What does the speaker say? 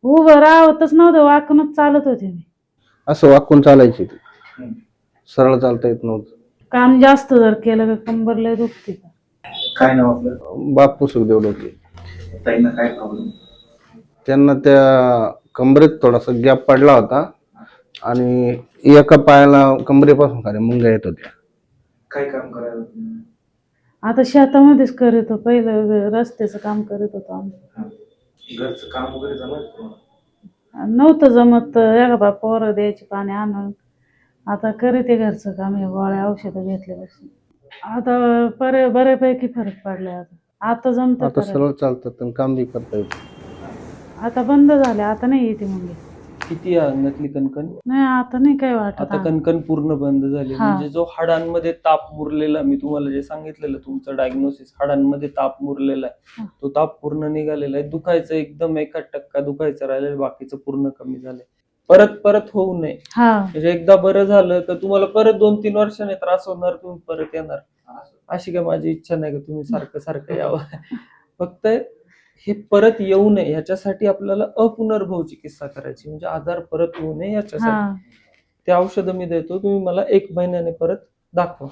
उभं राहतच नव्हतं, वाकूनच चालत होते मी. असं वाकून चालायची ती, सरळ चालता येत नव्हतं. काम जास्त जर केलं का कंबर लय दुखते. काय नाव आपलं? बापू सुखदेव डोके. ताईंना काय प्रॉब्लेम? त्यांना त्या कमरेत थोडासा गॅप पडला होता आणि एका पायाला कमरेपासून खाली मुंग्या येत होत्या. काय काम करायला तुम्ही? आता शेतामध्येच करीत होतो, पहिलं रस्त्याचं काम करीत होतो आम्ही. घरचं काम वगैरे जमत तुम्हाला? नव्हतं जमत, एका पोरं द्यायची पाणी आणून. आता करीते घरचं काम, हे गोळ्या औषधं घेतल्यापासून. आता बऱ्यापैकी फरक पडलाय. आता जमतं आता करायला. सरळ चालतात आणि काम बी करता येतं. आता बंद झाले, आता नाही येते मुंगे. किती आहे अंगातली कणकण? नाही, आता नाही काय वाटत. आता कणकण पूर्ण बंद झाली. हा. म्हणजे जो हाडांमध्ये ताप मुरलेला, मी तुम्हाला जे सांगितलेलं तुमचं डायग्नोसिस, हाडांमध्ये ताप मुरलेला आहे, तो ताप पूर्ण निघालेला आहे. दुखायचं एकदम 1% दुखायचं राहिलेलं, बाकीचं पूर्ण कमी झालंय. परत होऊ नये. म्हणजे एकदा बरं झालं तर तुम्हाला परत 2-3 वर्षाने त्रास होणार, तुम्ही परत येणार. अशी काय माझी इच्छा नाही का तुम्ही सारखं यावं. फक्त हे परत येऊ नये ह्याच्यासाठी आपल्याला अपुनर्भव चिकित्सा करायची, म्हणजे आजार परत येऊ नये याच्यासाठी. ते औषधं मी देतो, तुम्ही मला 1 महिन्याने परत दाखवा.